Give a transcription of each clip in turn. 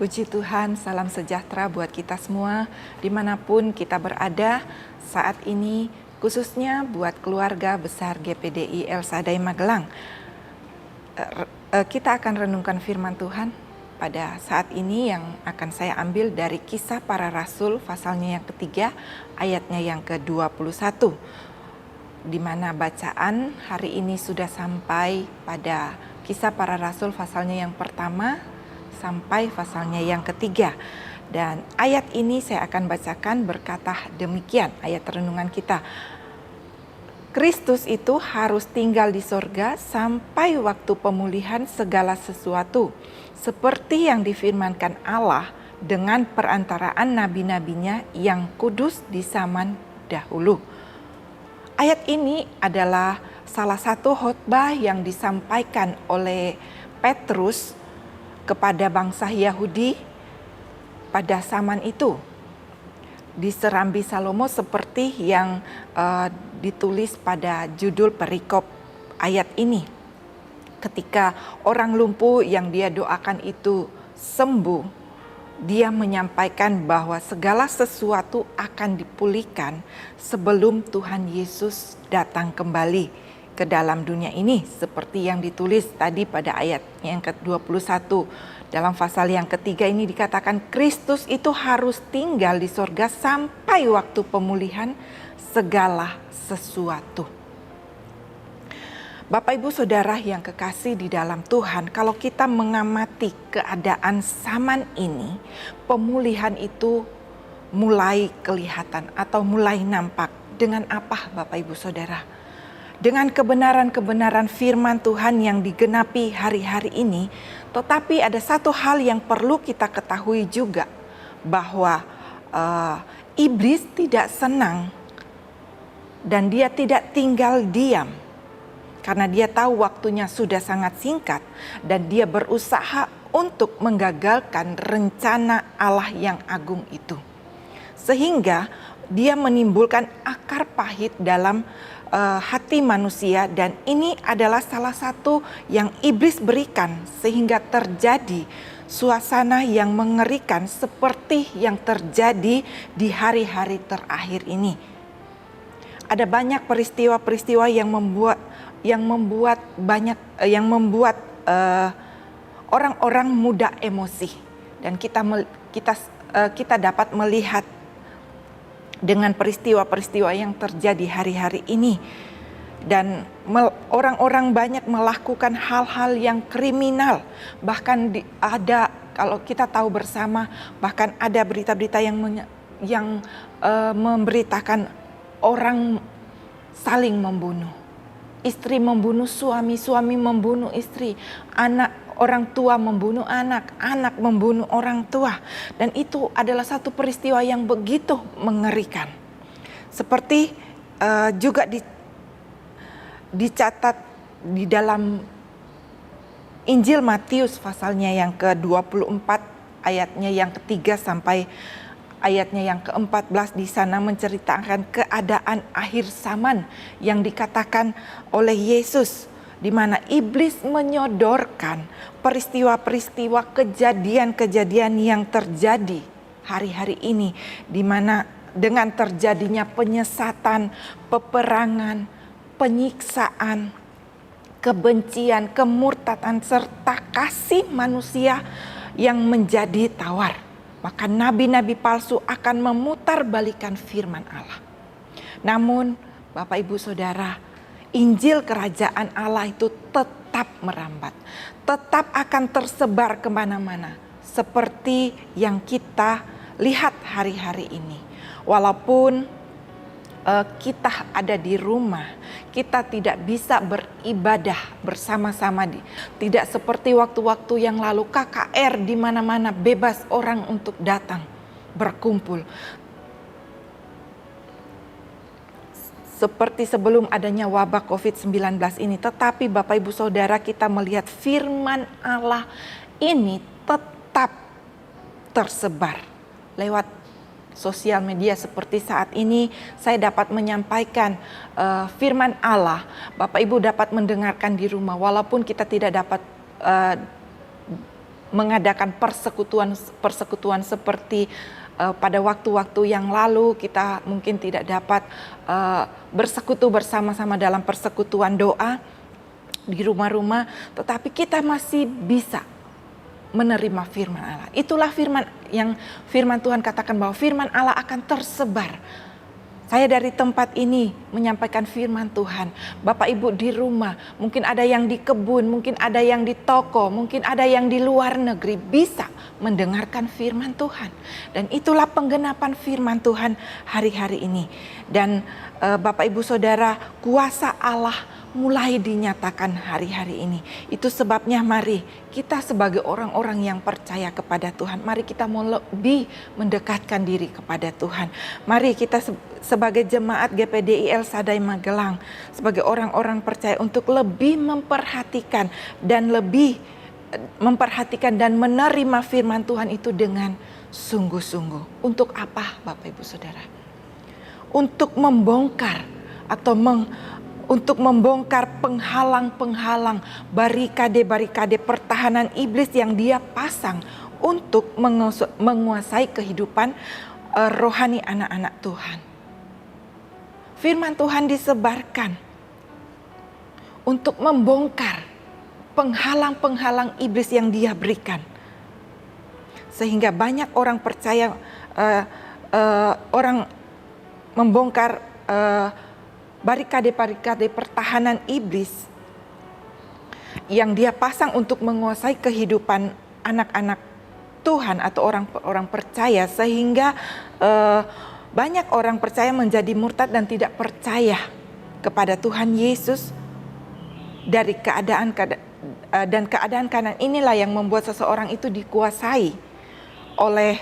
Puji Tuhan, salam sejahtera buat kita semua, dimanapun kita berada saat ini, khususnya buat keluarga besar GPDI El Shaddai Magelang. Kita akan renungkan firman Tuhan pada saat ini yang akan saya ambil dari Kisah Para Rasul pasalnya yang ketiga, ayatnya yang ke-21. Di mana bacaan hari ini sudah sampai pada Kisah Para Rasul pasalnya yang pertama sampai pasalnya yang ketiga. Dan ayat ini saya akan bacakan berkata demikian, ayat renungan kita. Kristus itu harus tinggal di sorga sampai waktu pemulihan segala sesuatu, seperti yang difirmankan Allah dengan perantaraan nabi-nabinya yang kudus di zaman dahulu. Ayat ini adalah salah satu khotbah yang disampaikan oleh Petrus kepada bangsa Yahudi pada zaman itu di Serambi Salomo, seperti yang ditulis pada judul perikop ayat ini. Ketika orang lumpuh yang dia doakan itu sembuh, dia menyampaikan bahwa segala sesuatu akan dipulihkan sebelum Tuhan Yesus datang kembali ke dalam dunia ini, seperti yang ditulis tadi pada ayat yang ke-21. Dalam pasal yang ketiga ini dikatakan Kristus itu harus tinggal di sorga sampai waktu pemulihan segala sesuatu. Bapak Ibu Saudara yang kekasih di dalam Tuhan, kalau kita mengamati keadaan zaman ini, pemulihan itu mulai kelihatan atau mulai nampak. Dengan apa Bapak Ibu Saudara? Dengan kebenaran-kebenaran firman Tuhan yang digenapi hari-hari ini, tetapi ada satu hal yang perlu kita ketahui juga, bahwa iblis tidak senang dan dia tidak tinggal diam, karena dia tahu waktunya sudah sangat singkat dan dia berusaha untuk menggagalkan rencana Allah yang agung itu. Sehingga dia menimbulkan akar pahit dalam hati manusia, dan ini adalah salah satu yang iblis berikan sehingga terjadi suasana yang mengerikan seperti yang terjadi di hari-hari terakhir ini. Ada banyak peristiwa-peristiwa yang membuat orang-orang mudah emosi, dan kita dapat melihat dengan peristiwa-peristiwa yang terjadi hari-hari ini. Dan orang-orang banyak melakukan hal-hal yang kriminal. Bahkan kalau kita tahu bersama, bahkan ada berita-berita yang memberitakan orang saling membunuh. Istri membunuh suami, suami membunuh istri, orang tua membunuh anak, anak membunuh orang tua. Dan itu adalah satu peristiwa yang begitu mengerikan. Seperti juga dicatat di dalam Injil Matius pasalnya yang ke-24 ayatnya yang ketiga sampai ayatnya yang ke-14, di sana menceritakan keadaan akhir zaman yang dikatakan oleh Yesus, di mana iblis menyodorkan peristiwa-peristiwa kejadian-kejadian yang terjadi hari-hari ini, di mana dengan terjadinya penyesatan, peperangan, penyiksaan, kebencian, kemurtadan, serta kasih manusia yang menjadi tawar, maka nabi-nabi palsu akan memutarbalikkan firman Allah. Namun Bapak Ibu Saudara, Injil kerajaan Allah itu tetap merambat, tetap akan tersebar kemana-mana, seperti yang kita lihat hari-hari ini. Walaupun kita ada di rumah, kita tidak bisa beribadah bersama-sama, tidak seperti waktu-waktu yang lalu KKR di mana-mana bebas orang untuk datang berkumpul. Seperti sebelum adanya wabah COVID-19 ini, tetapi Bapak Ibu Saudara, kita melihat firman Allah ini tetap tersebar lewat sosial media. Seperti saat ini saya dapat menyampaikan firman Allah, Bapak Ibu dapat mendengarkan di rumah, walaupun kita tidak dapat mengadakan persekutuan seperti pada waktu-waktu yang lalu. Kita mungkin tidak dapat bersekutu bersama-sama dalam persekutuan doa di rumah-rumah, tetapi kita masih bisa menerima firman Allah. Itulah firman Tuhan katakan bahwa firman Allah akan tersebar. Saya dari tempat ini menyampaikan firman Tuhan. Bapak Ibu di rumah, mungkin ada yang di kebun, mungkin ada yang di toko, mungkin ada yang di luar negeri, bisa mendengarkan firman Tuhan. Dan itulah penggenapan firman Tuhan hari-hari ini. Dan Bapak Ibu Saudara, kuasa Allah mulai dinyatakan hari-hari ini. Itu sebabnya mari kita sebagai orang-orang yang percaya kepada Tuhan, mari kita mau lebih mendekatkan diri kepada Tuhan. Mari kita sebagai jemaat GPDI El Shaddai Magelang, sebagai orang-orang percaya untuk lebih memperhatikan dan menerima firman Tuhan itu dengan sungguh-sungguh. Untuk apa Bapak Ibu Saudara? Untuk membongkar atau untuk membongkar penghalang-penghalang, barikade-barikade pertahanan iblis yang dia pasang untuk menguasai kehidupan rohani anak-anak Tuhan. Firman Tuhan disebarkan untuk membongkar penghalang-penghalang iblis yang dia berikan. Sehingga banyak orang percaya, orang membongkar barikade-barikade pertahanan iblis yang dia pasang untuk menguasai kehidupan anak-anak Tuhan atau orang percaya, sehingga banyak orang percaya menjadi murtad dan tidak percaya kepada Tuhan Yesus dari keadaan kanan inilah yang membuat seseorang itu dikuasai oleh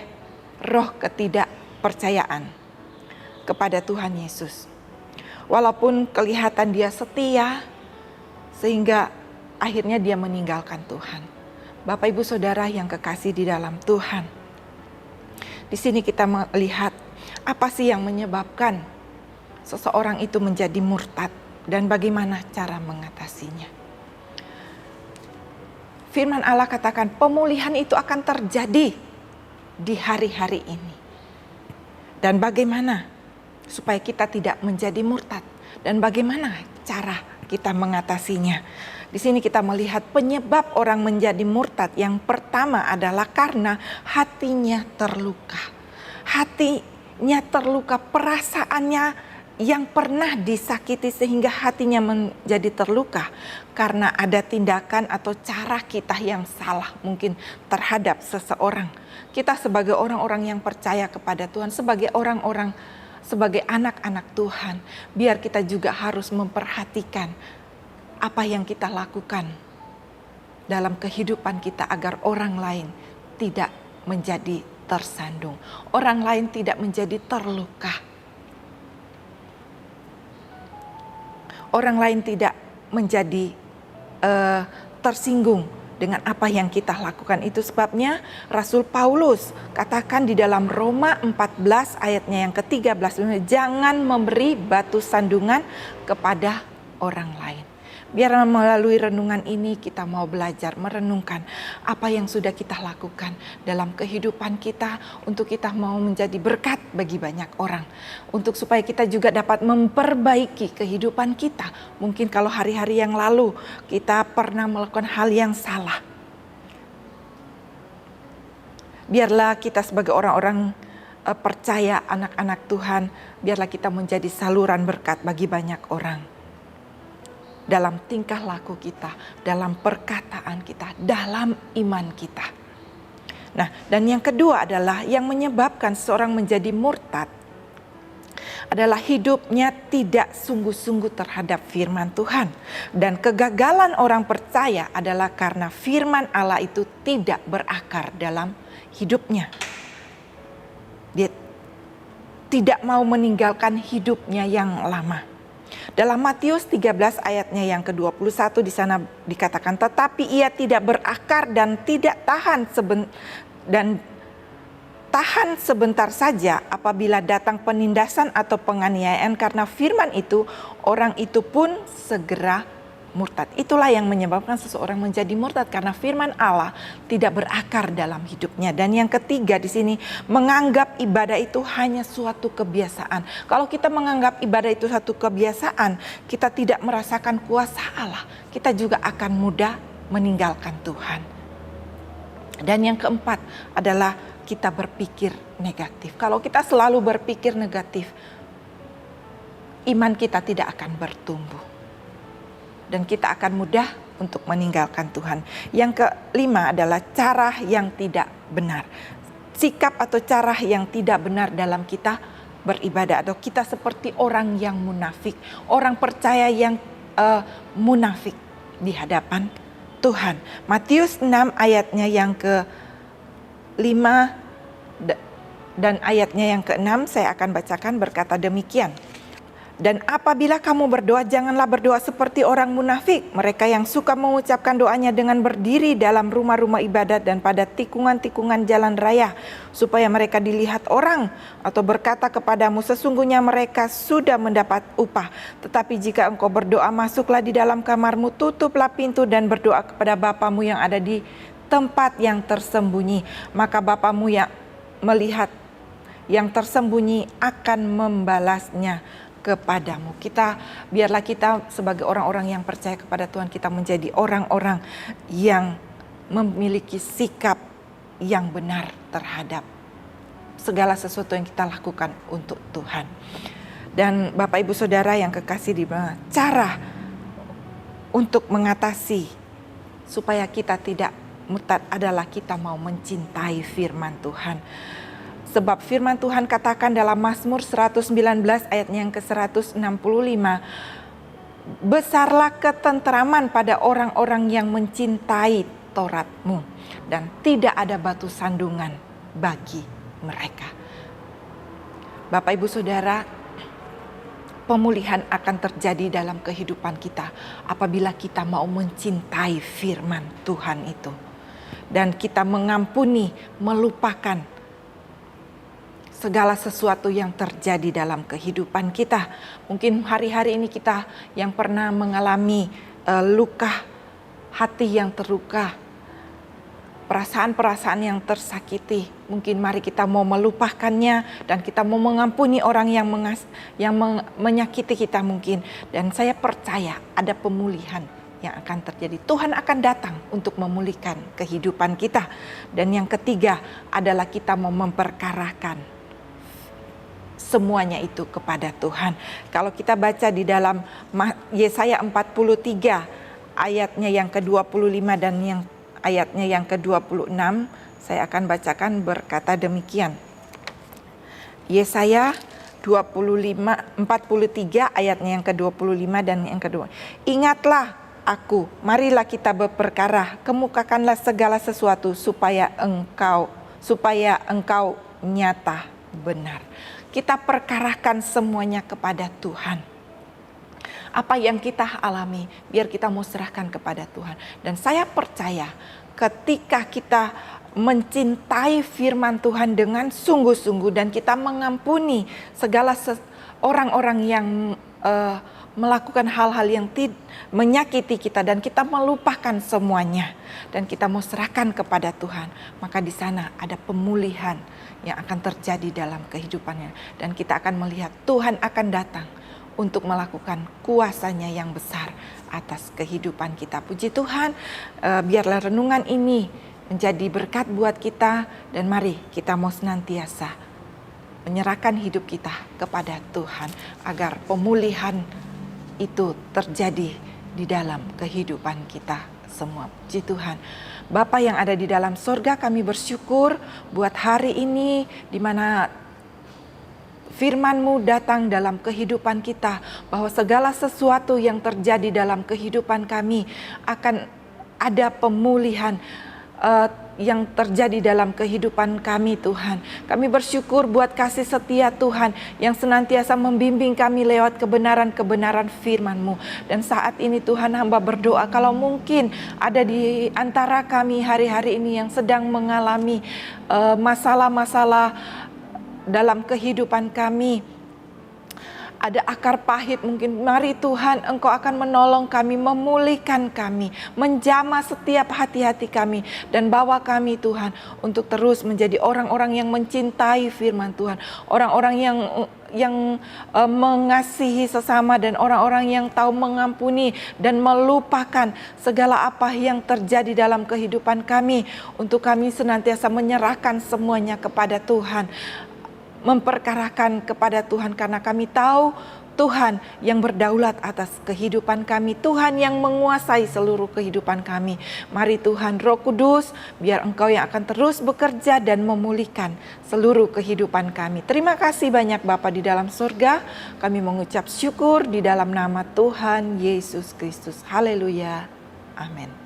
roh ketidakpercayaan kepada Tuhan Yesus. Walaupun kelihatan dia setia, sehingga akhirnya dia meninggalkan Tuhan. Bapak Ibu Saudara yang kekasih di dalam Tuhan, di sini kita melihat apa sih yang menyebabkan seseorang itu menjadi murtad dan bagaimana cara mengatasinya. Firman Allah katakan pemulihan itu akan terjadi di hari-hari ini. Dan bagaimana supaya kita tidak menjadi murtad, dan bagaimana cara kita mengatasinya. Di sini kita melihat penyebab orang menjadi murtad. Yang pertama adalah karena hatinya terluka. Hatinya terluka, perasaannya yang pernah disakiti sehingga hatinya menjadi terluka karena ada tindakan atau cara kita yang salah mungkin terhadap seseorang. Kita sebagai orang-orang yang percaya kepada Tuhan, sebagai anak-anak Tuhan, biar kita juga harus memperhatikan apa yang kita lakukan dalam kehidupan kita agar orang lain tidak menjadi tersandung, orang lain tidak menjadi terluka, orang lain tidak menjadi tersinggung dengan apa yang kita lakukan. Itu sebabnya Rasul Paulus katakan di dalam Roma 14 ayatnya yang ke-13, jangan memberi batu sandungan kepada orang lain. Biar melalui renungan ini kita mau belajar merenungkan apa yang sudah kita lakukan dalam kehidupan kita untuk kita mau menjadi berkat bagi banyak orang. Untuk supaya kita juga dapat memperbaiki kehidupan kita. Mungkin kalau hari-hari yang lalu kita pernah melakukan hal yang salah. Biarlah kita sebagai orang-orang percaya, anak-anak Tuhan, biarlah kita menjadi saluran berkat bagi banyak orang. Dalam tingkah laku kita, dalam perkataan kita, dalam iman kita. Nah, dan yang kedua adalah yang menyebabkan seorang menjadi murtad adalah hidupnya tidak sungguh-sungguh terhadap firman Tuhan. Dan kegagalan orang percaya adalah karena firman Allah itu tidak berakar dalam hidupnya. Dia tidak mau meninggalkan hidupnya yang lama. Dalam Matius 13 ayatnya yang ke-21 di sana dikatakan, tetapi ia tidak berakar dan tidak tahan sebentar saja apabila datang penindasan atau penganiayaan karena firman itu, orang itu pun segera murtad. Itulah yang menyebabkan seseorang menjadi murtad, karena firman Allah tidak berakar dalam hidupnya. Dan yang ketiga di sini, menganggap ibadah itu hanya suatu kebiasaan. Kalau kita menganggap ibadah itu satu kebiasaan, kita tidak merasakan kuasa Allah, kita juga akan mudah meninggalkan Tuhan. Dan yang keempat adalah kita berpikir negatif. Kalau kita selalu berpikir negatif, iman kita tidak akan bertumbuh. Dan kita akan mudah untuk meninggalkan Tuhan. Yang kelima adalah cara yang tidak benar. Sikap atau cara yang tidak benar dalam kita beribadah. Atau kita seperti orang yang munafik. Orang percaya yang munafik di hadapan Tuhan. Matius 6 ayatnya yang ke-5 dan ayatnya yang ke-6 saya akan bacakan, berkata demikian. Dan apabila kamu berdoa, janganlah berdoa seperti orang munafik. Mereka yang suka mengucapkan doanya dengan berdiri dalam rumah-rumah ibadat dan pada tikungan-tikungan jalan raya, supaya mereka dilihat orang, atau berkata kepadamu, sesungguhnya mereka sudah mendapat upah. Tetapi jika engkau berdoa, masuklah di dalam kamarmu, tutuplah pintu dan berdoa kepada Bapamu yang ada di tempat yang tersembunyi. Maka Bapamu yang melihat yang tersembunyi akan membalasnya kepadamu. Biarlah kita sebagai orang-orang yang percaya kepada Tuhan, kita menjadi orang-orang yang memiliki sikap yang benar terhadap segala sesuatu yang kita lakukan untuk Tuhan. Dan Bapak Ibu Saudara yang kekasih di bawah, cara untuk mengatasi supaya kita tidak murtad adalah kita mau mencintai firman Tuhan. Sebab firman Tuhan katakan dalam Mazmur 119 ayatnya yang ke-165, besarlah ketentraman pada orang-orang yang mencintai Taurat-Mu, dan tidak ada batu sandungan bagi mereka. Bapak Ibu Saudara, pemulihan akan terjadi dalam kehidupan kita apabila kita mau mencintai firman Tuhan itu. Dan kita mengampuni, melupakan segala sesuatu yang terjadi dalam kehidupan kita. Mungkin hari-hari ini kita yang pernah mengalami luka hati yang terluka, perasaan-perasaan yang tersakiti. Mungkin mari kita mau melupakannya dan kita mau mengampuni orang yang menyakiti kita mungkin. Dan saya percaya ada pemulihan yang akan terjadi. Tuhan akan datang untuk memulihkan kehidupan kita. Dan yang ketiga adalah kita mau memperkarakan semuanya itu kepada Tuhan. Kalau kita baca di dalam Yesaya 43 ayatnya yang ke-25 dan yang ayatnya yang ke-26, saya akan bacakan, berkata demikian. Yesaya 43 ayatnya yang ke-25 dan yang ke-2. Ingatlah aku, marilah kita berperkara, kemukakanlah segala sesuatu supaya engkau nyata benar. Kita perkarakan semuanya kepada Tuhan. Apa yang kita alami, biar kita mau serahkan kepada Tuhan. Dan saya percaya ketika kita mencintai firman Tuhan dengan sungguh-sungguh dan kita mengampuni segala orang-orang yang melakukan hal-hal yang menyakiti kita dan kita melupakan semuanya dan kita mau serahkan kepada Tuhan, maka di sana ada pemulihan yang akan terjadi dalam kehidupannya dan kita akan melihat Tuhan akan datang untuk melakukan kuasanya yang besar atas kehidupan kita. Puji Tuhan, biarlah renungan ini menjadi berkat buat kita dan mari kita mau senantiasa menyerahkan hidup kita kepada Tuhan agar pemulihan itu terjadi di dalam kehidupan kita semua. Puji Tuhan. Bapa yang ada di dalam sorga, kami bersyukur buat hari ini di mana firman-Mu datang dalam kehidupan kita, bahwa segala sesuatu yang terjadi dalam kehidupan kami akan ada pemulihan yang terjadi dalam kehidupan kami Tuhan. Kami bersyukur buat kasih setia Tuhan yang senantiasa membimbing kami lewat kebenaran-kebenaran firman-Mu. Dan saat ini Tuhan, hamba berdoa kalau mungkin ada di antara kami hari-hari ini yang sedang mengalami masalah-masalah dalam kehidupan kami, ada akar pahit mungkin, mari Tuhan Engkau akan menolong kami, memulihkan kami, menjamah setiap hati-hati kami, dan bawa kami Tuhan untuk terus menjadi orang-orang yang mencintai firman Tuhan, orang-orang yang mengasihi sesama, dan orang-orang yang tahu mengampuni dan melupakan segala apa yang terjadi dalam kehidupan kami, untuk kami senantiasa menyerahkan semuanya kepada Tuhan, memperkarakan kepada Tuhan, karena kami tahu Tuhan yang berdaulat atas kehidupan kami, Tuhan yang menguasai seluruh kehidupan kami. Mari Tuhan Roh Kudus, biar Engkau yang akan terus bekerja dan memulihkan seluruh kehidupan kami. Terima kasih banyak Bapa di dalam surga, kami mengucap syukur di dalam nama Tuhan Yesus Kristus. Haleluya. Amin.